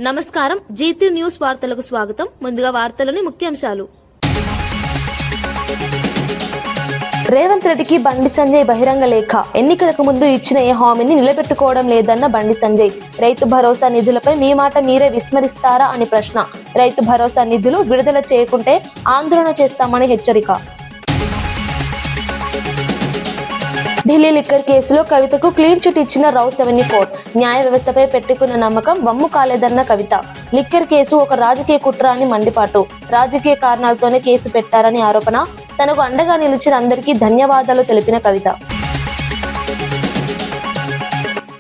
నమస్కారం GT news వార్తలకు స్వాగతం. ముందుగా వార్తలోని ముఖ్యాంశాలు. రేవంత్ రెడ్డికి బండి సంజయ్ బహిరంగ లేఖ. ఎన్నికలకు ముందు ఇచ్చిన ఏ హామీని నిలబెట్టుకోవడం లేదన్న బండి సంజయ్. రైతు భరోసా నిధులపై మీ మాట మీరే విస్మరిస్తారా అని ప్రశ్న. రైతు భరోసా నిధులు విడుదల చేయకుంటే ఆందోళన చేస్తామని హెచ్చరిక. ఢిల్లీ లిక్కర్ కేసులో కవితకు క్లీన్ చిట్ ఇచ్చిన రావు 74. న్యాయ వ్యవస్థపై పెట్టుకున్న నమ్మకం వమ్ము కాలేదన్న కవిత. లిక్కర్ కేసు ఒక రాజకీయ కుట్ర అని మండిపాటు. రాజకీయ కారణాలతోనే కేసు పెట్టారని ఆరోపణ. తనకు అండగా నిలిచిన అందరికీ ధన్యవాదాలు తెలిపిన కవిత.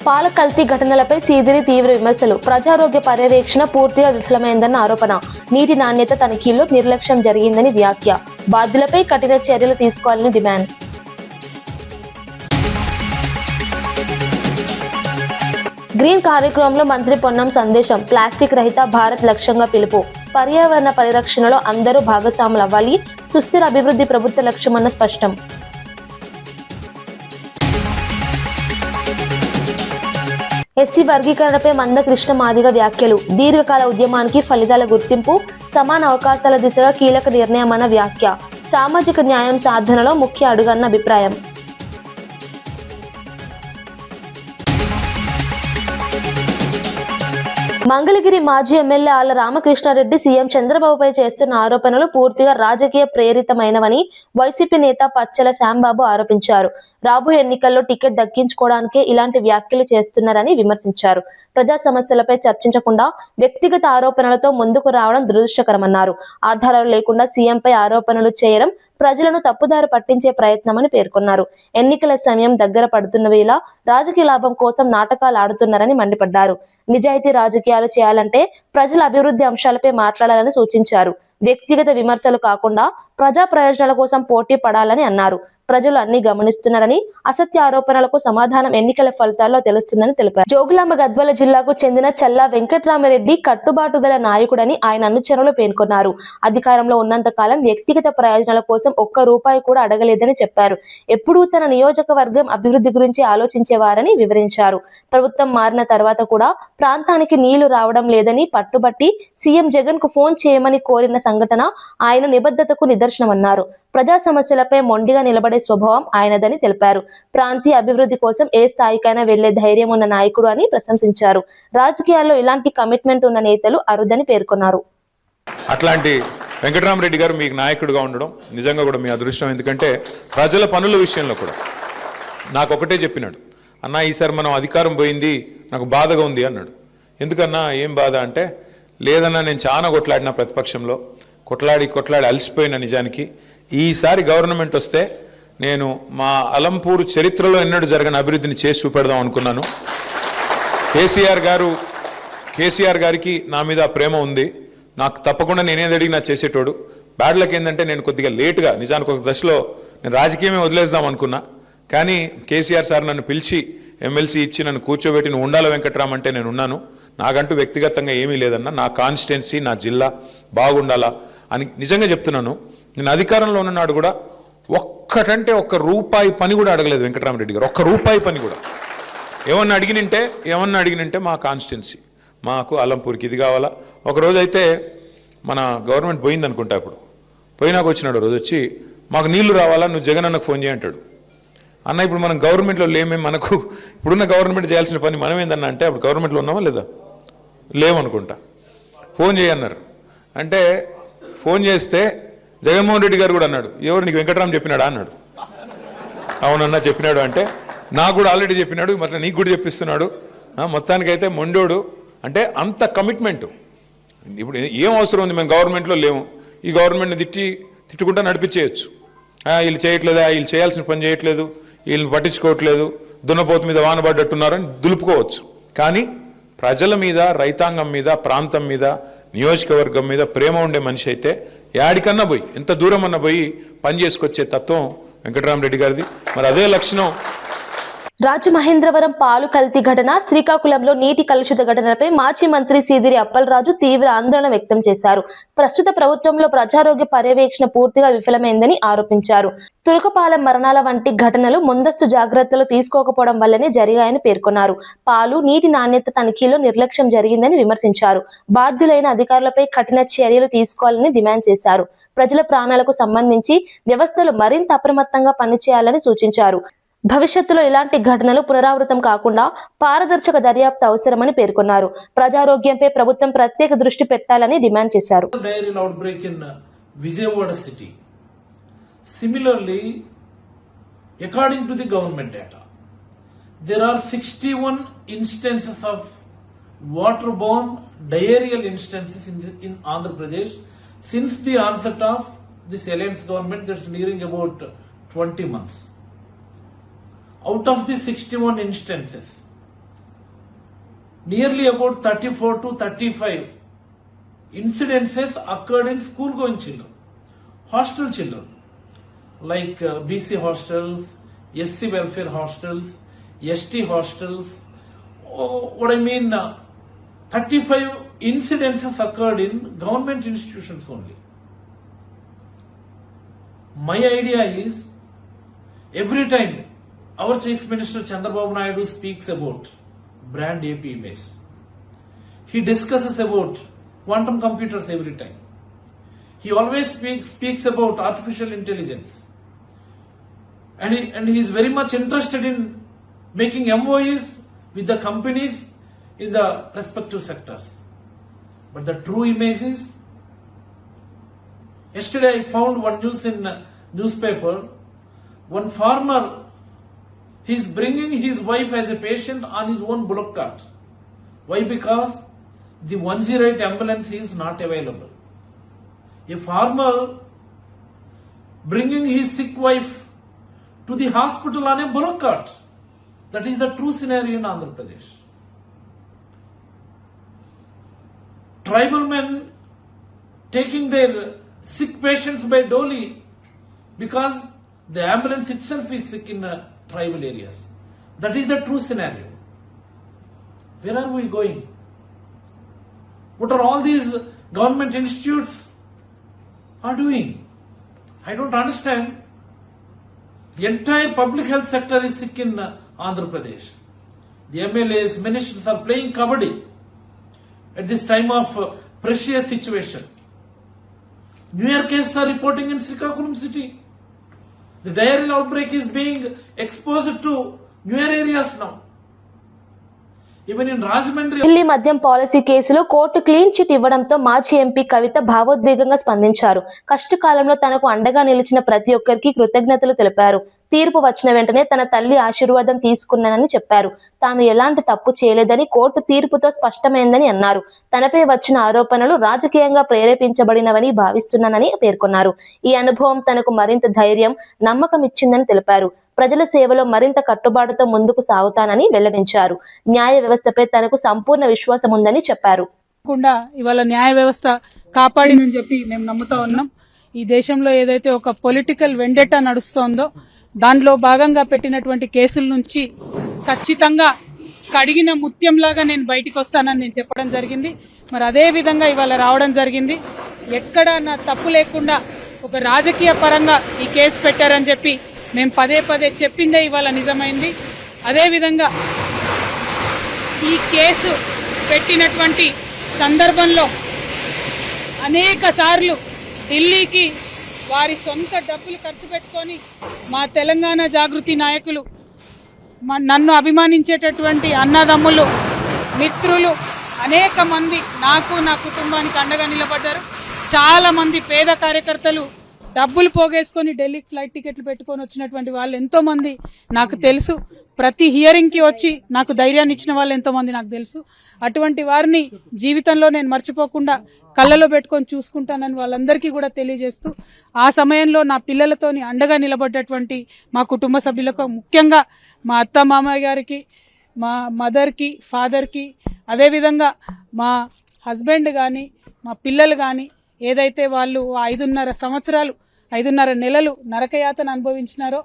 పాల కల్తీ ఘటనలపై సీదిరి తీవ్ర విమర్శలు. ప్రజారోగ్య పర్యవేక్షణ పూర్తిగా విఫలమైందన్న ఆరోపణ. నీటి నాణ్యత తనిఖీల్లో నిర్లక్ష్యం జరిగిందని వ్యాఖ్య. బాధ్యులపై కఠిన చర్యలు తీసుకోవాలని డిమాండ్. గ్రీన్ కార్యక్రమంలో మంత్రి పొన్నం సందేశం. ప్లాస్టిక్ రహిత భారత్ లక్ష్యంగా పిలుపు. పర్యావరణ పరిరక్షణలో అందరూ భాగస్వాములు అవ్వాలి. సుస్థిర అభివృద్ధి ప్రభుత్వ లక్ష్యమన్న స్పష్టం. ఎస్సీ వర్గీకరణపై మందకృష్ణ మాదిగ వ్యాఖ్యలు. దీర్ఘకాల ఉద్యమానికి ఫలితాల గుర్తింపు. సమాన అవకాశాల దిశగా కీలక నిర్ణయమన్న వ్యాఖ్య. సామాజిక న్యాయం సాధనలో ముఖ్య అడుగన్న అభిప్రాయం. మంగళగిరి మాజీ ఎమ్మెల్యే ఆళ్ల రామకృష్ణారెడ్డి సీఎం చంద్రబాబుపై చేస్తున్న ఆరోపణలు పూర్తిగా రాజకీయ ప్రేరితమైనవని వైసీపీ నేత పచ్చల శ్యాంబాబు ఆరోపించారు. రాబోయే ఎన్నికల్లో టికెట్ దక్కించుకోవడానికే ఇలాంటి వ్యాఖ్యలు చేస్తున్నారని విమర్శించారు. ప్రజా సమస్యలపై చర్చించకుండా వ్యక్తిగత ఆరోపణలతో ముందుకు రావడం దురదృష్టకరమన్నారు. ఆధారాలు లేకుండా సీఎంపై ఆరోపణలు చేయడం ప్రజలను తప్పుదారి పట్టించే ప్రయత్నమని పేర్కొన్నారు. ఎన్నికల సమయం దగ్గర పడుతున్న వేళ రాజకీయ లాభం కోసం నాటకాలు ఆడుతున్నారని మండిపడ్డారు. నిజాయితీ రాజకీయాలు చేయాలంటే ప్రజల అభివృద్ధి అంశాలపై మాట్లాడాలని సూచించారు. వ్యక్తిగత విమర్శలు కాకుండా ప్రజా ప్రయోజనాల కోసం పోటీ పడాలని అన్నారు. ప్రజలు అన్ని గమనిస్తున్నారని, అసత్య ఆరోపణలకు సమాధానం ఎన్నికల ఫలితాల్లో తెలుస్తుందని తెలిపారు. జోగులాంబ గద్వాల జిల్లాకు చెందిన చల్లా వెంకట్రామరెడ్డి కట్టుబాటు గల నాయకుడని ఆయన అనుచరులు పేర్కొన్నారు. అధికారంలో ఉన్నంత కాలం వ్యక్తిగత ప్రయోజనాల కోసం ఒక్క రూపాయి కూడా అడగలేదని చెప్పారు. ఎప్పుడూ తన నియోజకవర్గం అభివృద్ధి గురించి ఆలోచించేవారని వివరించారు. ప్రభుత్వం మారిన తర్వాత కూడా ప్రాంతానికి నీళ్లు రావడం లేదని పట్టుబట్టి సీఎం జగన్ కు ఫోన్ చేయమని కోరిన సంఘటన ఆయన నిబద్ధతకు నిదర్శనమన్నారు. ప్రజా సమస్యలపై మొండిగా నిలబడే స్వభావం ఆయనదని తెలిపారు. ప్రాంతీయ అభివృద్ధి కోసం ఏ స్థాయికైనా వెళ్లే ధైర్యం ఉన్న నాయకుడు అని ప్రశంసించారు. రాజకీయాల్లో ఇలాంటి కమిట్మెంట్ ఉన్న నేతలు అరుదని పేర్కొన్నారు. అట్లాంటి వెంకటరామరెడ్డి గారు మీకు నాయకుడిగా ఉండడం నిజంగా కూడా మీ అదృష్టం. ఎందుకంటే ప్రజల పనుల విషయంలో కూడా నాకు ఒకటే చెప్పినాడు, అన్నా ఈసారి మనం అధికారం పోయింది, నాకు బాధగా ఉంది అన్నాడు. ఎందుకన్నా ఏం బాధ అంటే, లేదన్నా నేను చాలా కొట్లాడిన ప్రతిపక్షంలో, కొట్లాడి అలసిపోయిన. నిజానికి ఈసారి గవర్నమెంట్ వస్తే నేను మా అలంపూరు చరిత్రలో ఎన్నడూ జరగని అభివృద్ధిని చేసి చూపెడదాం అనుకున్నాను. కేసీఆర్ గారికి నా మీద ప్రేమ ఉంది. నాకు తప్పకుండా నేనేది అడిగినా చేసేటోడు. బ్యాడ్ లక్ ఏంటంటే నేను కొద్దిగా లేటుగా, నిజానికి ఒక దశలో నేను రాజకీయమే వదిలేద్దాం అనుకున్నా. కానీ కేసీఆర్ సార్ నన్ను పిలిచి ఎమ్మెల్సీ ఇచ్చి నన్ను కూర్చోబెట్టి నువ్వు ఉండాల వెంకట్రామ్ అంటే నేను ఉన్నాను. నాకంటూ వ్యక్తిగతంగా ఏమీ లేదన్నా, నా కాన్స్టిట్యున్సీ నా జిల్లా బాగుండాలా అని నిజంగా చెప్తున్నాను. నేను అధికారంలో ఉన్ననాడు కూడా ఒక్కటంటే ఒక్క రూపాయి పని కూడా అడగలేదు వెంకటరామరెడ్డి గారు. ఒక్క రూపాయి పని కూడా. ఏమన్నా అడిగినంటే మా కాన్స్టిట్యున్సీ, మాకు అలంపూర్కి ఇది కావాలా. ఒకరోజు అయితే మన గవర్నమెంట్ పోయింది అనుకుంటా, ఇప్పుడు పోయినాక వచ్చినాడు రోజు వచ్చి, మాకు నీళ్లు రావాలా, నువ్వు జగన్ అన్నకు ఫోన్ చేయంటాడు. అన్న ఇప్పుడు మనం గవర్నమెంట్లో లేమే, మనకు ఇప్పుడున్న గవర్నమెంట్ చేయాల్సిన పని మనం ఏందన్నా అంటే, అప్పుడు గవర్నమెంట్లో ఉన్నామా లేదా, లేవనుకుంటా. ఫోన్ చేయన్నారు అంటే ఫోన్ చేస్తే జగన్మోహన్ రెడ్డి గారు కూడా అన్నాడు, ఎవరు నీకు వెంకటరామ్ చెప్పినాడా అన్నాడు. అవునన్నా చెప్పినాడు అంటే, నాకు కూడా ఆల్రెడీ చెప్పినాడు, మరి నీకు కూడా చెప్పిస్తున్నాడు. మొత్తానికైతే మొండోడు అంటే అంత కమిట్మెంటు. ఇప్పుడు ఏం అవసరం ఉంది, మేము గవర్నమెంట్లో లేము, ఈ గవర్నమెంట్ని తిట్టుకుంటా నడిపించేయచ్చు. వీళ్ళు చేయట్లేదా, వీళ్ళు చేయాల్సిన పని చేయట్లేదు, వీళ్ళని పట్టించుకోవట్లేదు, దున్నపోతు మీద వానబడ్డట్టున్నారని దులుపుకోవచ్చు. కానీ ప్రజల మీద, రైతాంగం మీద, ప్రాంతం మీద, నియోజకవర్గం మీద ప్రేమ ఉండే మనిషి అయితే యాడికన్నా పోయి, ఎంత దూరం అన్నా పోయి పని చేసుకొచ్చే తత్వం వెంకటరామరెడ్డి గారిది. మరి అదే లక్షణం రాజమహేంద్రవరం పాలు కల్తీ ఘటన, శ్రీకాకుళంలో నీటి కలుషిత ఘటనలపై మాజీ మంత్రి సీదిరి అప్పలరాజు తీవ్ర ఆందోళన వ్యక్తం చేశారు. ప్రస్తుత ప్రభుత్వంలో ప్రజారోగ్య పర్యవేక్షణ పూర్తిగా విఫలమైందని ఆరోపించారు. తురకపాలెం మరణాల వంటి ఘటనలు ముందస్తు జాగ్రత్తలు తీసుకోకపోవడం వల్లనే జరిగాయని పేర్కొన్నారు. పాలు, నీటి నాణ్యత తనిఖీలో నిర్లక్ష్యం జరిగిందని విమర్శించారు. బాధ్యులైన అధికారులపై కఠిన చర్యలు తీసుకోవాలని డిమాండ్ చేశారు. ప్రజల ప్రాణాలకు సంబంధించి వ్యవస్థలు మరింత అప్రమత్తంగా పనిచేయాలని సూచించారు. భవిష్యత్తులో ఇలాంటి ఘటనలు పునరావృతం కాకుండా పారదర్శక దర్యాప్తు అవసరమని పేర్కొన్నారు. ప్రజారోగ్యంపై ప్రభుత్వం ప్రత్యేక దృష్టి పెట్టాలని డిమాండ్ చేశారు. Diarrheal outbreak in Vijayawada city. Similarly, according to the government data, there are 61 instances of waterborne diarrheal instances in Andhra Pradesh since the onset of this alliance government. That's nearing about 20 months. Out of the 61 instances, nearly about 34 to 35 incidences occurred in school-going children, hostel children, like BC hostels, SC welfare hostels, ST hostels. What I mean, 35 incidences occurred in government institutions only. My idea is, every time our Chief Minister Chandrababu Naidu speaks about brand AP image, he discusses about quantum computers every time. He always speaks about artificial intelligence. And he is very much interested in making MOUs with the companies in the respective sectors. But the true image is, yesterday I found one news in newspaper, one farmer, he is bringing his wife as a patient on his own bullock cart. Why? Because the 108 ambulance is not available. A farmer bringing his sick wife to the hospital on a bullock cart. That is the true scenario in Andhra Pradesh. Tribal men taking their sick patients by dolly because the ambulance itself is sick in tribal areas. That is the true scenario. Where are we going? What are all these government institutes are doing? I don't understand. The entire public health sector is sick in Andhra Pradesh. The MLAs, ministers are playing kabaddi at this time of precious situation. New Year cases are reporting in Srikakulam city. The diarrheal outbreak is being exposed to newer areas now. Even in Rajahmundry. Delhi మద్యం policy కేసులో court clean chit ఇవ్వడంతో మాజీ MP కవిత భావోద్వేగంగా స్పందించారు. కష్టకాలంలో తనకు అండగా నిలిచిన ప్రతి ఒక్కరికి కృతజ్ఞతలు తెలిపారు. తీర్పు వచ్చిన వెంటనే తన తల్లి ఆశీర్వాదం తీసుకున్నానని చెప్పారు. తాను ఎలాంటి తప్పు చేయలేదని కోర్టు తీర్పుతో స్పష్టమైందని అన్నారు. తనపై వచ్చిన ఆరోపణలు రాజకీయంగా ప్రేరేపించబడినవని భావిస్తున్నానని పేర్కొన్నారు. ఈ అనుభవం తనకు మరింత ధైర్యం, నమ్మకం ఇచ్చిందని తెలిపారు. ప్రజల సేవలో మరింత కట్టుబాటుతో ముందుకు సాగుతానని వెల్లడించారు. న్యాయ వ్యవస్థపై తనకు సంపూర్ణ విశ్వాసం ఉందని చెప్పారు. ఇవాళ న్యాయ వ్యవస్థ కాపాడిందని చెప్పి మేము నమ్ముతా ఉన్నాం. ఈ దేశంలో ఏదైతే ఒక పొలిటికల్ వెండెటా నడుస్తోందో దానిలో భాగంగా పెట్టినటువంటి కేసుల నుంచి ఖచ్చితంగా కడిగిన ముత్యంలాగా నేను బయటికి వస్తానని నేను చెప్పడం జరిగింది. మరి అదే విధంగా ఇవాళ రావడం జరిగింది. ఎక్కడ నా తప్పు లేకుండా ఒక రాజకీయ పరంగా ఈ కేసు పెట్టారని చెప్పి మేము పదే పదే చెప్పిందే ఇవాళ నిజమైంది. అదేవిధంగా ఈ కేసు పెట్టినటువంటి సందర్భంలో అనేక సార్లు ఢిల్లీకి వారి సొంత డబ్బులు ఖర్చు పెట్టుకొని మా తెలంగాణ జాగృతి నాయకులు, నన్ను అభిమానించేటటువంటి అన్నదమ్ములు, మిత్రులు అనేక మంది నాకు, నా కుటుంబానికి అండగా నిలబడ్డారు. చాలా మంది పేద కార్యకర్తలు డబ్బులు పోగేసుకొని ఢిల్లీకి ఫ్లైట్ టికెట్లు పెట్టుకొని వచ్చినటువంటి వాళ్ళు ఎంతో మంది నాకు తెలుసు. ప్రతి హియరింగ్కి వచ్చి నాకు ధైర్యాన్ని ఇచ్చిన వాళ్ళు ఎంతో మంది నాకు తెలుసు. అటువంటి వారిని జీవితంలో నేను మర్చిపోకుండా కళ్ళలో పెట్టుకొని చూసుకుంటానని వాళ్ళందరికీ కూడా తెలియజేస్తూ, ఆ సమయంలో నా పిల్లలతోని అండగా నిలబడ్డటువంటి మా కుటుంబ సభ్యులకు, ముఖ్యంగా మా అత్త మామయ్య గారికి, మా మదర్కి, ఫాదర్కి, అదేవిధంగా మా హస్బెండ్ కానీ మా పిల్లలు కానీ ఏదైతే వాళ్ళు 5.5 సంవత్సరాలు 5.5 నెలలు నరకయాతన అనుభవించినారో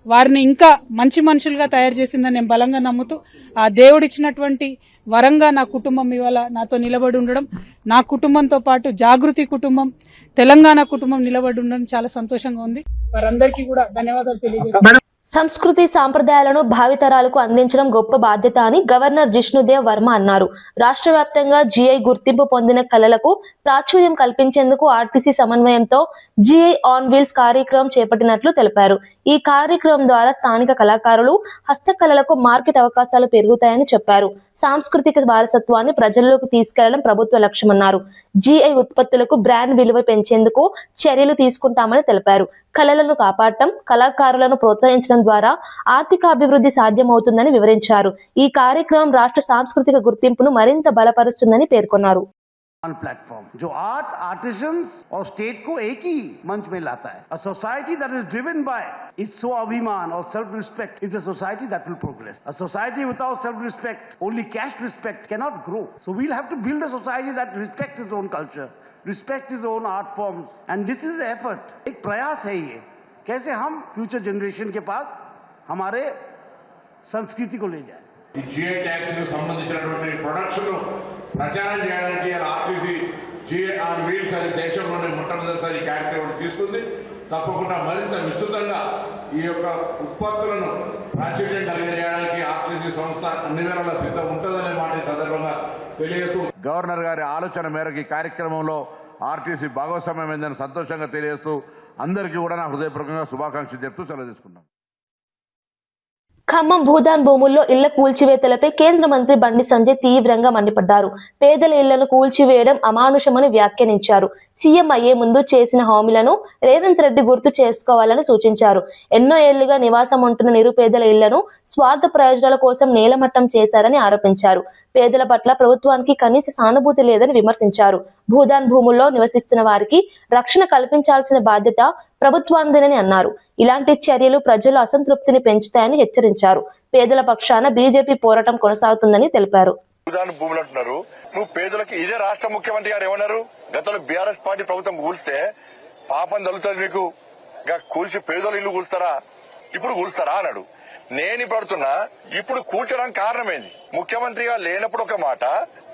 వారిని ఇంకా మంచి మనుషులుగా తయారు చేసిందని నేను బలంగా నమ్ముతూ ఆ దేవుడిచ్చినటువంటి వరంగా నా కుటుంబం ఇవాళ నాతో నిలబడి ఉండడం, నా కుటుంబంతో పాటు జాగృతి కుటుంబం, తెలంగాణ కుటుంబం నిలబడి ఉండడం చాలా సంతోషంగా ఉంది. వారందరికీ కూడా ధన్యవాదాలు తెలియజేస్తాను. సంస్కృతి సాంప్రదాయాలను భావితరాలకు అందించడం గొప్ప బాధ్యత అని గవర్నర్ జిష్ణుదేవ్ వర్మ అన్నారు. రాష్ట్ర వ్యాప్తంగా జిఐ గుర్తింపు పొందిన కళలకు ప్రాచుర్యం కల్పించేందుకు ఆర్టీసీ సమన్వయంతో జిఐ ఆన్ వీల్స్ కార్యక్రమం చేపట్టినట్లు తెలిపారు. ఈ కార్యక్రమం ద్వారా స్థానిక కళాకారులు, హస్తకళలకు మార్కెట్ అవకాశాలు పెరుగుతాయని చెప్పారు. సాంస్కృతిక వారసత్వాన్ని ప్రజల్లోకి తీసుకెళ్లడం ప్రభుత్వ లక్ష్యమన్నారు. జిఐ ఉత్పత్తులకు బ్రాండ్ విలువ పెంచేందుకు చర్యలు తీసుకుంటామని తెలిపారు. కళలను కాపాడటం, కళాకారులను ప్రోత్సహించడం ద్వారా ఆర్థిక అభివృద్ధి సాధ్యమవుతుందని వివరించారు. ఈ కార్యక్రమం రాష్ట్ర సాంస్కృతిక గుర్తింపును మరింత బలపరుస్తుందని పేర్కొన్నారు. प्लेटफॉर्म जो आर्ट आर्टिजन्स और स्टेट को एक ही मंच में लाता है. A society that is driven by its स्वाभिमान or self-respect is a society that will progress. A society without self-respect, only cash respect, cannot grow. So we'll have to build a society that respects its own culture, respects its own art forms, and this is the effort. एक प्रयास है ये, कैसे हम future generation के पास हमारे संस्कृति को ले जाए. ఈ జిఐ ట్యాక్స్ కు సంబంధించినటువంటి ప్రొడక్ట్స్ ను ప్రచారం చేయడానికి ఆర్టీసీ జిఐ ఆన్ వీల్స్ అనే దేశంలోనే మొట్టమొదటిసారి ఈ కార్యక్రమం తీసుకుంది. తప్పకుండా మరింత విస్తృతంగా ఈ యొక్క ఉత్పత్తులను ప్రాచుర్యం కలిగజేయడానికి ఆర్టీసీ సంస్థ అన్ని వేళలా సిద్ధం ఉంటుందనే మాట ఈ సందర్భంగా తెలియజేస్తూ గవర్నర్ గారి ఆలోచన మేరకు ఈ కార్యక్రమంలో ఆర్టీసీ భాగస్వామ్యమైందని సంతోషంగా తెలియజేస్తూ అందరికీ కూడా నా హృదయపూర్వకంగా శుభాకాంక్షలు చెప్తూ సెలవు తీసుకున్నాం. ఖమ్మం భూదాన్ భూముల్లో ఇళ్ల కూల్చివేతలపై కేంద్ర మంత్రి బండి సంజయ్ తీవ్రంగా మండిపడ్డారు. పేదల ఇళ్లను కూల్చివేయడం అమానుషమని వ్యాఖ్యానించారు. సీఎం అయ్యే ముందు చేసిన హామీలను రేవంత్ రెడ్డి గుర్తు చేసుకోవాలని సూచించారు. ఎన్నో ఏళ్లుగా నివాసం ఉంటున్న నిరుపేదల ఇళ్లను స్వార్థ ప్రయోజనాల కోసం నేలమట్టం చేశారని ఆరోపించారు. పేదల పట్ల ప్రభుత్వానికి కనీస సానుభూతి లేదని విమర్శించారు. భూదాన్ భూముల్లో నివసిస్తున్న వారికి రక్షణ కల్పించాల్సిన బాధ్యత ప్రభుత్వానిదేనని అన్నారు. ఇలాంటి చర్యలు ప్రజల అసంతృప్తిని పెంచుతాయని హెచ్చరించారు. పేదల పక్షాన బీజేపీ పోరాటం కొనసాగుతుందని తెలిపారు. భూదాన్ భూములు అంటున్నారు. నువ్వు పేదలకు ఇదే రాష్ట్ర ముఖ్యమంత్రి గారు ఏమన్నారు? గతంలో బీఆర్ఎస్ పార్టీ ప్రభుత్వం కూల్స్తే పాపం తగులుతుంది మీకు, కూల్చి పేదలు ఇల్లు కూల్స్తారా, ఇప్పుడు కూల్స్తారా అన్నాడు. నేను పడుతున్నా ఇప్పుడు కూర్చోడానికి కారణమేంది? ముఖ్యమంత్రిగా లేనప్పుడు ఒక మాట,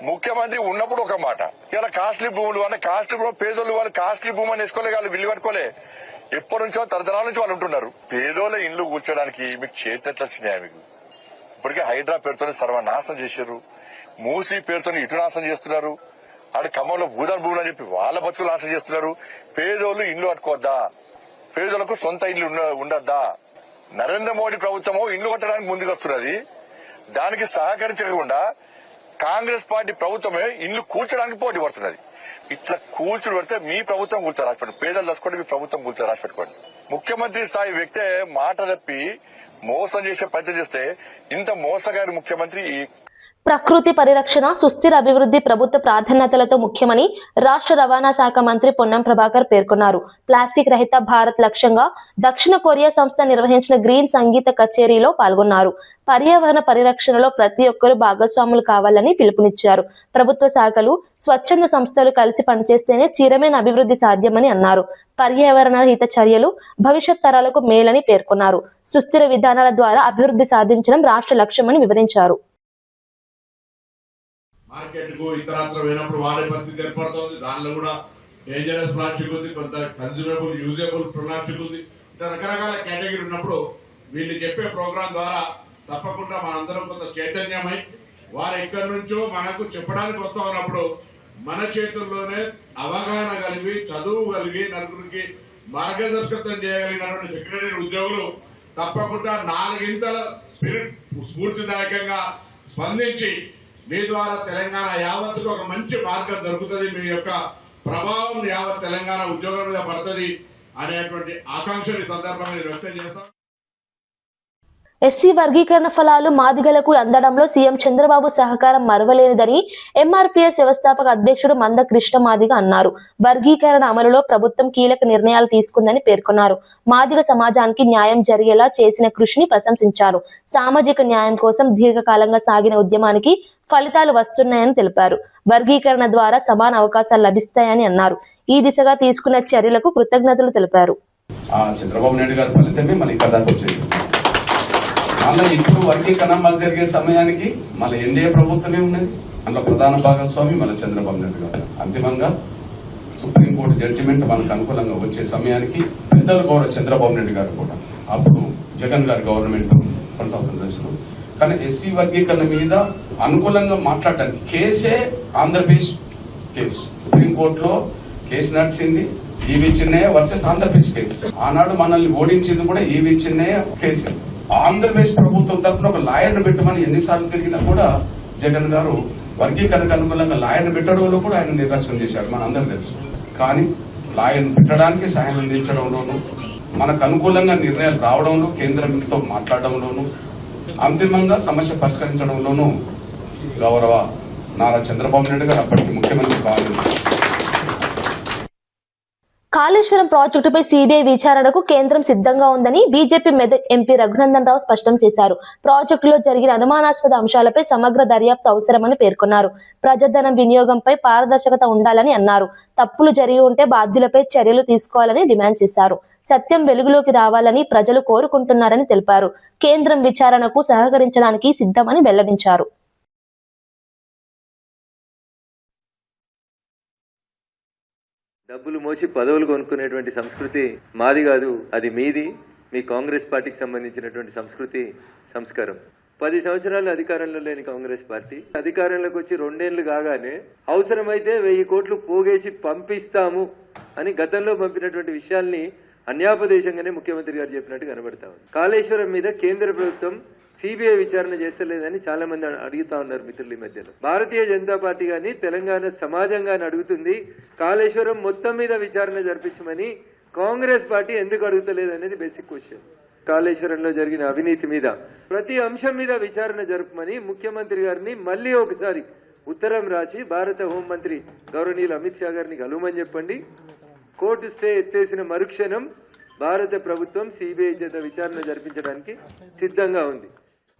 ముఖ్యమంత్రి ఉన్నప్పుడు ఒక మాట. ఇలా కాస్ట్లీ భూములు అంటే కాస్ట్లీ భూములు పేదోళ్ళు వాళ్ళు కాస్ట్లీ భూమి అని వేసుకోలే, వాళ్ళు విల్లు కట్టుకోలే. ఎప్పటి నుంచో తరతరాల నుంచి వాళ్ళు ఉంటున్నారు. పేదోళ్ళ ఇండ్లు కూర్చోడానికి మీకు చేతి ఎట్లా వచ్చినాయా? మీకు ఇప్పటికే హైడ్రా పేరుతోనే సర్వనాశనం చేశారు. మూసీ పేరుతోనే ఇటు నాశనం చేస్తున్నారు. ఆడ ఖమ్మంలో భూదాన్ భూములు అని చెప్పి వాళ్ళ బతుకులు నాశనం చేస్తున్నారు. పేదోళ్ళు ఇండ్లు కట్టుకోవద్దా? పేదోళ్లకు సొంత ఇల్లు ఉండద్దా? నరేంద్ర మోడీ ప్రభుత్వము ఇండ్లు కట్టడానికి ముందుకు వస్తున్నది. దానికి సహకరించకుండా కాంగ్రెస్ పార్టీ ప్రభుత్వమే ఇండ్లు కూల్చడానికి పోటీ పడుతున్నది. ఇట్లా కూల్చుడు పెడితే మీ ప్రభుత్వం కూల్చారు రాసిపెట్టుకోండి, పేదలు దసుకోండి, మీ ప్రభుత్వం కూల్చారు రాసిపెట్టుకోండి. ముఖ్యమంత్రి స్థాయి వ్యక్తే మాట తప్పి మోసం చేసే ప్రయత్నం చేస్తే ఇంత మోసగారి ముఖ్యమంత్రి. ప్రకృతి పరిరక్షణ, సుస్థిర అభివృద్ధి ప్రభుత్వ ప్రాధాన్యతలతో ముఖ్యమని రాష్ట్ర రవాణా శాఖ మంత్రి పొన్నం ప్రభాకర్ పేర్కొన్నారు. ప్లాస్టిక్ రహిత భారత్ లక్ష్యంగా దక్షిణ కొరియా సంస్థ నిర్వహించిన గ్రీన్ సంగీత కచేరీలో పాల్గొన్నారు. పర్యావరణ పరిరక్షణలో ప్రతి ఒక్కరూ భాగస్వాములు కావాలని పిలుపునిచ్చారు. ప్రభుత్వ శాఖలు, స్వచ్ఛంద సంస్థలు కలిసి పనిచేస్తేనే స్థిరమైన అభివృద్ధి సాధ్యమని అన్నారు. పర్యావరణ హిత చర్యలు భవిష్యత్ తరాలకు మేలని పేర్కొన్నారు. సుస్థిర విధానాల ద్వారా అభివృద్ధి సాధించడం రాష్ట్ర లక్ష్యమని వివరించారు. మార్కెట్ కు ఇతరత్ర పోయినప్పుడు వాడే పరిస్థితి ఏర్పడుతుంది. దానిలో కూడా డేంజరస్ ప్లాస్టిక్ ఉంది, కొంత కన్జ్యూమబుల్ యూజబుల్ ప్లాస్టిక్ ఉంది. ఇట్లా రకరకాల కేటగిరీ ఉన్నప్పుడు వీళ్ళు చెప్పే ప్రోగ్రాం ద్వారా తప్పకుండా మనందరం కొంత చైతన్యమై వారు ఎక్కడి నుంచో మనకు చెప్పడానికి వస్తా ఉన్నప్పుడు మన చేతుల్లోనే అవగాహన కలిగి, చదువు కలిగి, నలుగురికి మార్గదర్శకత్వం చేయగలిగినటువంటి సెక్రటరీ ఉద్యోగులు తప్పకుండా 4 ఇంతల స్ఫూర్తిదాయకంగా స్పందించి మీ ద్వారా తెలంగాణ యావత్తుకు ఒక మంచి మార్గం దొరుకుతుంది, మీ యొక్క ప్రభావం యావత్ తెలంగాణ ఉద్యోగం మీద పడుతుంది అనేటువంటి ఆకాంక్షని సందర్భంగా నేను వ్యక్తం చేస్తాను. ఎస్సీ వర్గీకరణ ఫలాలు మాదిగలకు అందడంలో సీఎం చంద్రబాబు సహకారం మరవలేనిదని ఎంఆర్పీఎస్ వ్యవస్థాపక అధ్యక్షుడు మంద కృష్ణ మాదిగ అన్నారు. వర్గీకరణ అమలులో ప్రభుత్వం కీలక నిర్ణయాలు తీసుకుందని పేర్కొన్నారు. మాదిగ సమాజానికి న్యాయం జరిగేలా చేసిన కృషిని ప్రశంసించారు. సామాజిక న్యాయం కోసం దీర్ఘకాలంగా సాగిన ఉద్యమానికి ఫలితాలు వస్తున్నాయని తెలిపారు. వర్గీకరణ ద్వారా సమాన అవకాశాలు లభిస్తాయని అన్నారు. ఈ దిశగా తీసుకున్న చర్యలకు కృతజ్ఞతలు తెలిపారు. ఆ చంద్రబాబు నాయుడు గారి ఫలితమే మళ్ళీ ఇక్కడ దాకా వచ్చేసింది. మళ్ళీ ఇప్పుడు వర్గీకరణ మళ్ళీ జరిగే సమయానికి మళ్ళీ ఎన్డీఏ ప్రభుత్వమే ఉన్నది. అందులో ప్రధాన భాగస్వామి మళ్ళీ చంద్రబాబు నాయుడు గారు. అంతిమంగా సుప్రీంకోర్టు జడ్జిమెంట్ మనకు అనుకూలంగా వచ్చే సమయానికి పెద్దలు గౌరవ చంద్రబాబు నాయుడు గారు కూడా అప్పుడు జగన్ గారి గవర్నమెంట్ కొనసాగుతున్న దశలో కానీ ఎస్సీ వర్గీకరణ మీద అనుకూలంగా మాట్లాడడానికి కేసే ఆంధ్రప్రదేశ్ కేసు. సుప్రీంకోర్టులో కేసు నడిచింది ఈవి చిన్నయ్య వర్సెస్ ఆంధ్రప్రదేశ్ కేసు. ఆనాడు మనల్ని ఓడించింది కూడా ఈవి చిన్నయ్య కేసు. ఆంధ్రప్రదేశ్ ప్రభుత్వం తరఫున ఒక లాయర్ను పెట్టమని ఎన్నిసార్లు తిరిగినా కూడా జగన్ గారు వర్గీకరణకు అనుకూలంగా లాయర్ను పెట్టడంలో కూడా ఆయన నిర్లక్ష్యం చేశారు, మనందరూ తెలుసు. కానీ లాయర్ను పెట్టడానికి సహాయం అందించడంలోనూ మనకు అనుకూలంగా నిర్ణయాలు రావడంలో కేంద్రంతో మాట్లాడడంలోనూ అంతిమంగా సమస్య పరిష్కరించడంలోనూ గౌరవ నారా చంద్రబాబు నాయుడు గారు అప్పటికి ముఖ్యమంత్రి కావాలి. కాళేశ్వరం ప్రాజెక్టుపై సీబీఐ విచారణకు కేంద్రం సిద్ధంగా ఉందని బీజేపీ మెదక్ ఎంపీ రఘునందన్ రావు స్పష్టం చేశారు. ప్రాజెక్టులో జరిగిన అనుమానాస్పద అంశాలపై సమగ్ర దర్యాప్తు అవసరమని పేర్కొన్నారు. ప్రజాధనం వినియోగంపై పారదర్శకత ఉండాలని అన్నారు. తప్పులు జరిగి ఉంటే బాధ్యులపై చర్యలు తీసుకోవాలని డిమాండ్ చేశారు. సత్యం వెలుగులోకి రావాలని ప్రజలు కోరుకుంటున్నారని తెలిపారు. కేంద్రం విచారణకు సహకరించడానికి సిద్ధమని వెల్లడించారు. డబ్బులు మోసి పదవులు కొనుక్కునేటువంటి సంస్కృతి మాది కాదు, అది మీది. మీ కాంగ్రెస్ పార్టీకి సంబంధించినటువంటి సంస్కృతి సంస్కారం. 10 సంవత్సరాలు అధికారంలో లేని కాంగ్రెస్ పార్టీ అధికారంలోకి వచ్చి 2 ఏళ్లు కాగానే అవసరమైతే 1000 కోట్లు పోగేసి పంపిస్తాము అని గతంలో పంపినటువంటి విషయాల్ని అన్యాపదేశంగానే ముఖ్యమంత్రి గారు చెప్పినట్టు కనబడతా ఉంది. కాళేశ్వరం మీద కేంద్ర ప్రభుత్వం సిబిఐ విచారణ చేస్తలేదని చాలా మంది అడుగుతా ఉన్నారు మిత్రులు. ఈ మధ్యలో భారతీయ జనతా పార్టీ గాని తెలంగాణ సమాజం గాని అడుగుతుంది, కాళేశ్వరం మొత్తం మీద విచారణ జరిపించమని కాంగ్రెస్ పార్టీ ఎందుకు అడుగుతలేదు అనేది బేసిక్ క్వశ్చన్. కాళేశ్వరంలో జరిగిన అవినీతి మీద ప్రతి అంశం మీద విచారణ జరపమని ముఖ్యమంత్రి గారిని మళ్ళీ ఒకసారి ఉత్తరం రాసి భారత హోంమంత్రి గౌరవనీయులు అమిత్ షా గారిని కలవమని చెప్పండి. కోర్టు స్టే ఎత్తేసిన మరుక్షణం భారత ప్రభుత్వం సిబిఐ చేత విచారణ జరిపించడానికి సిద్ధంగా ఉంది.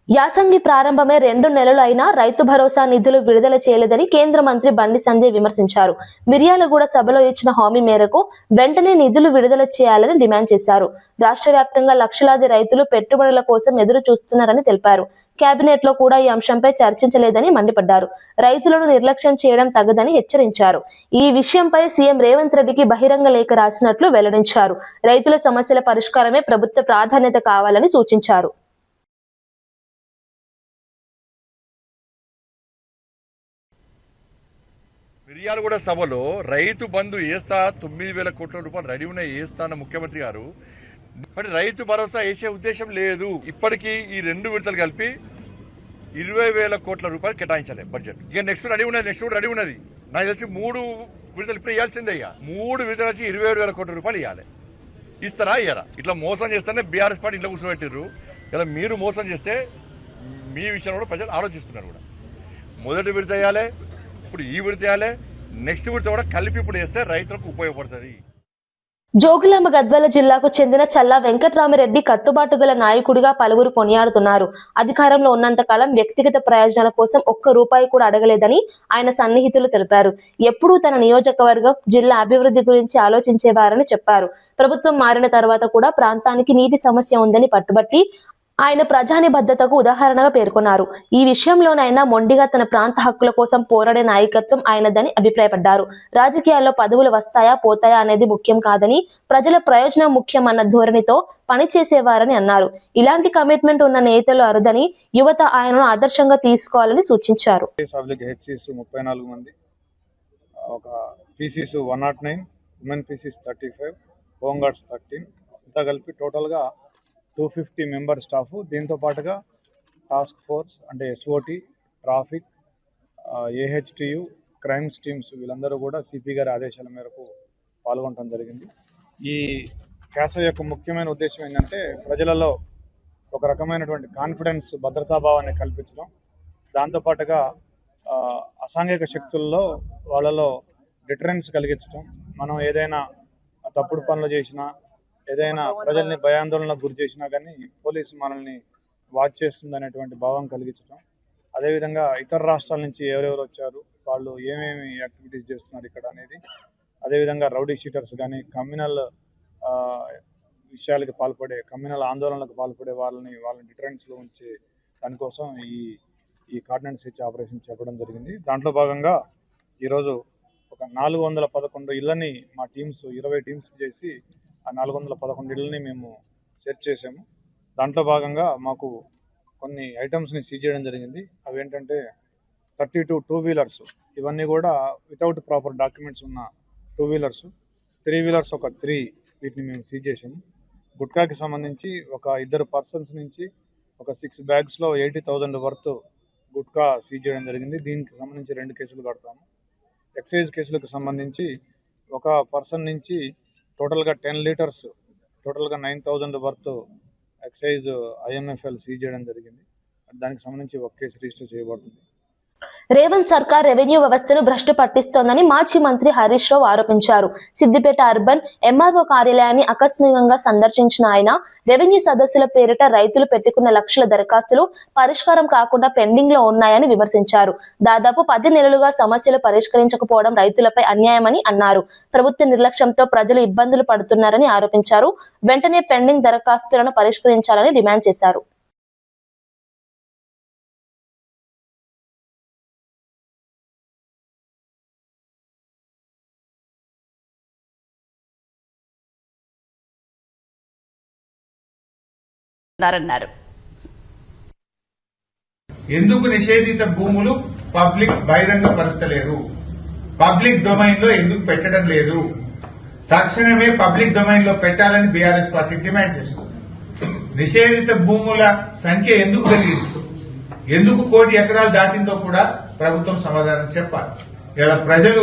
యాసంగి ప్రారంభమే 2 నెలలు అయినా రైతు భరోసా నిధులు విడుదల చేయలేదని కేంద్ర మంత్రి బండి సంజయ్ విమర్శించారు. మిర్యాలగూడ సభలో ఇచ్చిన హామీ మేరకు వెంటనే నిధులు విడుదల చేయాలని డిమాండ్ చేశారు. రాష్ట్ర వ్యాప్తంగా లక్షలాది రైతులు పెట్టుబడుల కోసం ఎదురు చూస్తున్నారని తెలిపారు. కేబినెట్ లో కూడా ఈ అంశంపై చర్చించలేదని మండిపడ్డారు. రైతులను నిర్లక్ష్యం చేయడం తగదని హెచ్చరించారు. ఈ విషయంపై సీఎం రేవంత్ రెడ్డికి బహిరంగ లేఖ రాసినట్లు వెల్లడించారు. రైతుల సమస్యల పరిష్కారమే ప్రభుత్వ ప్రాధాన్యత కావాలని సూచించారు. మిర్యాలగూడ సభలో రైతు బంధు వేస్తా 9,000 కోట్ల రూపాయలు రెడీ ఉన్నాయి వేస్తా అన్న ముఖ్యమంత్రి గారు మరి రైతు భరోసా వేసే ఉద్దేశం లేదు. ఇప్పటికీ ఈ 2 విడతలు కలిపి 20,000 కోట్ల రూపాయలు కేటాయించాలి బడ్జెట్. ఇక నెక్స్ట్ రెడీ ఉన్నది. నాకు తెలిసి 3 విడతలు ఇప్పుడు ఇవ్వాల్సిందే. 3 విడతలు వచ్చి 27,000 కోట్ల రూపాయలు ఇవ్వాలి. ఇస్తారా ఇయ్యరా? ఇట్లా మోసం చేస్తేనే బీఆర్ఎస్ పార్టీ ఇంట్లో కూర్చోబెట్టారు. ఇలా మీరు మోసం చేస్తే మీ విషయంలో కూడా ప్రజలు ఆలోచిస్తున్నారు కూడా. మొదటి విడత వేయాలి, ఇప్పుడు ఈ విడత వేయాలి, నెక్స్ట్ విడత కూడా కలిపి ఇప్పుడు వేస్తే రైతులకు ఉపయోగపడుతుంది. జోగులాంబ గద్వాల జిల్లాకు చెందిన చల్లా వెంకట్రామిరెడ్డి కట్టుబాటు గల నాయకుడిగా పలువురు కొనియాడుతున్నారు. అధికారంలో ఉన్నంతకాలం వ్యక్తిగత ప్రయోజనాల కోసం ₹1 కూడా అడగలేదని ఆయన సన్నిహితులు తెలిపారు. ఎప్పుడూ తన నియోజకవర్గం, జిల్లా అభివృద్ధి గురించి ఆలోచించేవారని చెప్పారు. ప్రభుత్వం మారిన తర్వాత కూడా ప్రాంతానికి నీటి సమస్య ఉందని పట్టుబట్టి ఆయన ప్రజానిబద్ధతకు ఉదాహరణగా పేర్కొన్నారు. ఈ విషయంలోనైనా మొండిగా తన ప్రాంత హక్కుల కోసం పోరాడే నాయకత్వం ఆయనదని అభిప్రాయపడ్డారు. రాజకీయాల్లో పదవులు వస్తాయా పోతాయా అనేది ముఖ్యం కాదని, ప్రజల ప్రయోజనం ముఖ్యం అన్న ధోరణితో పనిచేసేవారని అన్నారు. ఇలాంటి కమిట్మెంట్ ఉన్న నేతలు అరుదని, యువత ఆయనను ఆదర్శంగా తీసుకోవాలని సూచించారు. 34 మంది, ఒక Pisces 109, women Pisces 35, home guards 13, అంతా కలిపి టోటల్గా 250 మెంబర్ స్టాఫ్. దీంతో పాటుగా టాస్క్ ఫోర్స్ అంటే SOT, traffic, AHTU, crimes teams వీళ్ళందరూ కూడా సిపి గారి ఆదేశాల మేరకు పాల్గొనడం జరిగింది. ఈ క్యాసో యొక్క ముఖ్యమైన ఉద్దేశం ఏంటంటే ప్రజలలో ఒక రకమైనటువంటి కాన్ఫిడెన్స్, భద్రతాభావాన్ని కల్పించడం, దాంతోపాటుగా అసాంఘిక శక్తుల్లో వాళ్ళలో డిటరెన్స్ కలిగించడం. మనం ఏదైనా తప్పుడు పనులు చేసినా, ఏదైనా ప్రజల్ని భయాందోళనకు గురి చేసినా కానీ పోలీసు మనల్ని వాచ్ చేస్తుంది అనేటువంటి భావం కలిగించడం. అదేవిధంగా ఇతర రాష్ట్రాల నుంచి ఎవరెవరు వచ్చారు, వాళ్ళు ఏమేమి యాక్టివిటీస్ చేస్తున్నారు ఇక్కడ అనేది, అదేవిధంగా రౌడీ షీటర్స్ కానీ, కమ్యూనల్ విషయాలకి పాల్పడే కమ్యూనల్ ఆందోళనలకు పాల్పడే వాళ్ళని డిటరెన్స్లో ఉంచే దానికోసం ఈ కార్డినెన్స్ స్విచ్ ఆపరేషన్ చెప్పడం జరిగింది. దాంట్లో భాగంగా ఈరోజు ఒక 411 ఇళ్ళని మా టీమ్స్ 20 టీమ్స్ చేసి ఆ 411 ఇళ్ళని మేము సెర్చ్ చేసాము. దాంట్లో భాగంగా మాకు కొన్ని ఐటమ్స్ని సీజ్ చేయడం జరిగింది. అవి ఏంటంటే 32 టూ వీలర్స్, ఇవన్నీ కూడా వితౌట్ ప్రాపర్ డాక్యుమెంట్స్ ఉన్న 2 వీలర్స్, 3 వీలర్స్ ఒక 3 వీటిని మేము సీజ్ చేసాము. గుట్కాకి సంబంధించి ఒక 2 పర్సన్స్ నుంచి ఒక 6 బ్యాగ్స్లో 80,000 వర్త్ గుట్కా సీజ్ చేయడం జరిగింది. దీనికి సంబంధించి 2 కేసులు కడతాము. ఎక్సైజ్ కేసులకు సంబంధించి ఒక పర్సన్ నుంచి టోటల్గా 10 లీటర్స్, టోటల్గా 9,000 వర్త్ ఎక్సైజ్ IMFL సీజ్ చేయడం జరిగింది. దానికి సంబంధించి ఒక కేసు రిజిస్టర్ చేయబడుతుంది. రేవంత్ సర్కార్ రెవెన్యూ వ్యవస్థను భ్రష్టు పట్టిస్తోందని మాజీ మంత్రి హరీష్ రావు ఆరోపించారు. సిద్దిపేట అర్బన్ MRO కార్యాలయాన్ని ఆకస్మికంగా సందర్శించిన ఆయన రెవెన్యూ సదస్సుల పేరిట రైతులు పెట్టుకున్న లక్షల దరఖాస్తులు పరిష్కారం కాకుండా పెండింగ్ లో ఉన్నాయని విమర్శించారు. దాదాపు 10 నెలలుగా సమస్యలు పరిష్కరించకపోవడం రైతులపై అన్యాయమని అన్నారు. ప్రభుత్వ నిర్లక్ష్యంతో ప్రజలు ఇబ్బందులు పడుతున్నారని ఆరోపించారు. వెంటనే పెండింగ్ దరఖాస్తులను పరిష్కరించాలని డిమాండ్ చేశారు. ఎందుకు నిషేధిత భూములు పబ్లిక్ బహిరంగ పరుస్తలేరు? పబ్లిక్ డొమైన్ లో ఎందుకు పెట్టడం లేదు? తక్షణమే పబ్లిక్ డొమైన్ లో పెట్టాలని బీఆర్ఎస్ పార్టీ డిమాండ్ చేస్తుంది. నిషేధిత భూముల సంఖ్య ఎందుకు పెరిగింది? ఎందుకు 1 కోటి ఎకరాలు దాటిందో కూడా ప్రభుత్వం సమాధానం చెప్పాలి. ఇలా ప్రజలు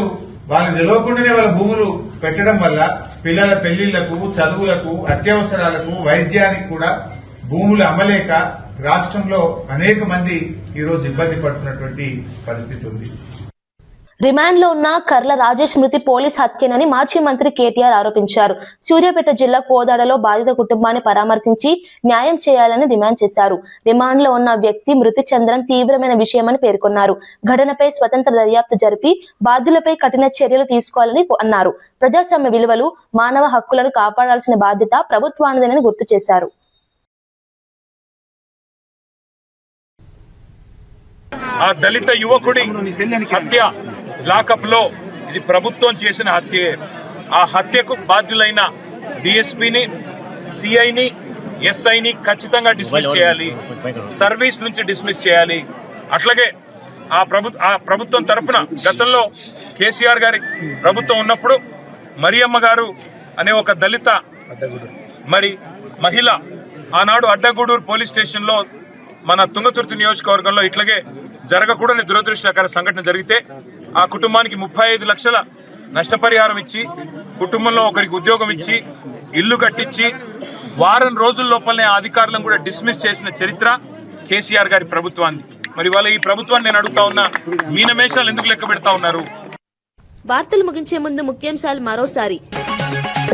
వాళ్ళకి తెలియకుండానే వాళ్ళ భూములు పెట్టడం వల్ల పిల్లల పెళ్లిళ్లకు, చదువులకు, అత్యవసరాలకు, వైద్యానికి కూడా భూములు అమ్మలేక రాష్ట్రంలో అనేక మంది ఈరోజు ఇబ్బంది పడుతున్నటువంటి పరిస్థితి ఉంది. రిమాండ్ లో ఉన్న కర్ల రాజేష్ మృతి పోలీస్ హత్యనని మాజీ మంత్రి కేటీఆర్ ఆరోపించారు. సూర్యాపేట జిల్లా కోదాడలో బాధిత కుటుంబాన్ని పరామర్శించి న్యాయం చేయాలని డిమాండ్ చేశారు. రిమాండ్ లో ఉన్న వ్యక్తి మృతి చెందడం తీవ్రమైన విషయమని పేర్కొన్నారు. ఘటనపై స్వతంత్ర దర్యాప్తు జరిపి బాధ్యులపై కఠిన చర్యలు తీసుకోవాలని అన్నారు. ప్రజాస్వామ్య విలువలు, మానవ హక్కులను కాపాడాల్సిన బాధ్యత ప్రభుత్వానిదేనని గుర్తు చేశారు. ఆ దళిత యువకుడి హత్య లాకప్ లో ఇది ప్రభుత్వం చేసిన హత్యే. ఆ హత్యకు బాధ్యులైన డిఎస్పీని, సిఐని, ఎస్ఐని ఖచ్చితంగా డిస్మిస్ చేయాలి. సర్వీస్ నుంచి డిస్మిస్ చేయాలి. అట్లాగే ఆ ప్రభుత్వం తరపున గతంలో కేసీఆర్ గారి ప్రభుత్వం ఉన్నప్పుడు మరియమ్మ గారు అనే ఒక దళిత మహిళ ఆనాడు అడ్డగూడూరు పోలీస్ స్టేషన్ లో మన తుంగతుర్తి నియోజకవర్గంలో ఇట్లాగే జరగకూడని దురదృష్టకర సంఘటన జరిగితే ఆ కుటుంబానికి 35 లక్షల నష్టపరిహారం ఇచ్చి, కుటుంబంలో ఒకరికి ఉద్యోగం ఇచ్చి, ఇల్లు కట్టించి వారం రోజుల లోపలనే ఆ అధికారులను కూడా డిస్మిస్ చేసిన చరిత్ర కేసీఆర్ గారి ప్రభుత్వాన్ని. మరి వాళ్ళ ఈ ప్రభుత్వాన్ని నేను అడుగుతా ఉన్నా, మీనమేషాలు ఎందుకు లెక్క పెడతా ఉన్నారు? వార్తలు ముగించే ముందు ముఖ్యాంశాలు మరోసారి.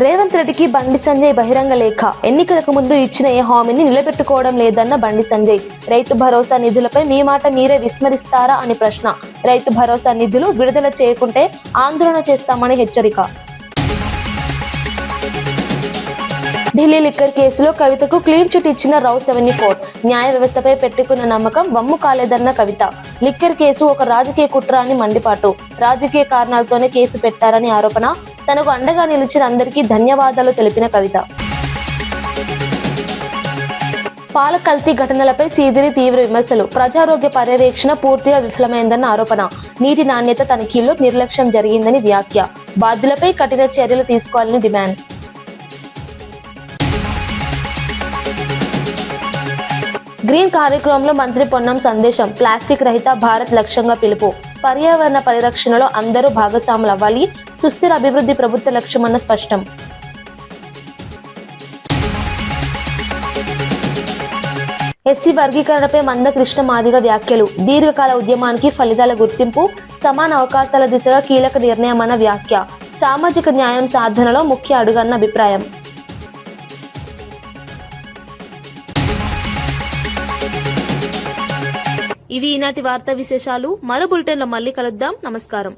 రేవంత్ రెడ్డికి బండి సంజయ్ బహిరంగ లేఖ. ఎన్నికలకు ముందు ఇచ్చిన ఏ హామీని నిలబెట్టుకోవడం లేదన్న బండి సంజయ్. రైతు భరోసా నిధులపై మీ మాట మీరే విస్మరిస్తారా అని ప్రశ్న. రైతు భరోసా నిధులు విడుదల చేయకుంటే ఆందోళన చేస్తామని హెచ్చరిక. ఢిల్లీ లిక్కర్ కేసులో కవితకు క్లీన్ చిట్ ఇచ్చిన రావు 74. న్యాయ వ్యవస్థపై పెట్టుకున్న నమ్మకం వమ్ము కాలేదన్న కవిత. లిక్కర్ కేసు ఒక రాజకీయ కుట్ర అని మండిపాటు. రాజకీయ కారణాలతోనే కేసు పెట్టారని ఆరోపణ. తనకు అండగా నిలిచిన అందరికీ ధన్యవాదాలు తెలిపిన కవిత. పాల కల్తీ ఘటనలపై సీదిరి తీవ్ర విమర్శలు. ప్రజారోగ్య పర్యవేక్షణ పూర్తిగా విఫలమైందన్న ఆరోపణ. నీటి నాణ్యత తనిఖీల్లో నిర్లక్ష్యం జరిగిందని వ్యాఖ్య. బాధ్యులపై కఠిన చర్యలు తీసుకోవాలని డిమాండ్. గ్రీన్ కార్యక్రమంలో మంత్రి పొన్నం సందేశం. ప్లాస్టిక్ రహిత భారత్ లక్ష్యంగా పిలుపు. పర్యావరణ పరిరక్షణలో అందరూ భాగస్వాములు అవ్వాలి. సుస్థిర అభివృద్ధి ప్రభుత్వ లక్ష్యమన్న స్పష్టం. ఎస్సీ వర్గీకరణపై మందకృష్ణ మాదిగ వ్యాఖ్యలు. దీర్ఘకాల ఉద్యమానికి ఫలితాల గుర్తింపు, సమాన అవకాశాల దిశగా కీలక నిర్ణయమన్న వ్యాఖ్య. సామాజిక న్యాయం సాధనలో ముఖ్య అడుగన్న అభిప్రాయం. ఇవి ఈనాటి వార్తా విశేషాలు. మరో బులెటిన్లో మళ్ళీ కలుద్దాం. నమస్కారం.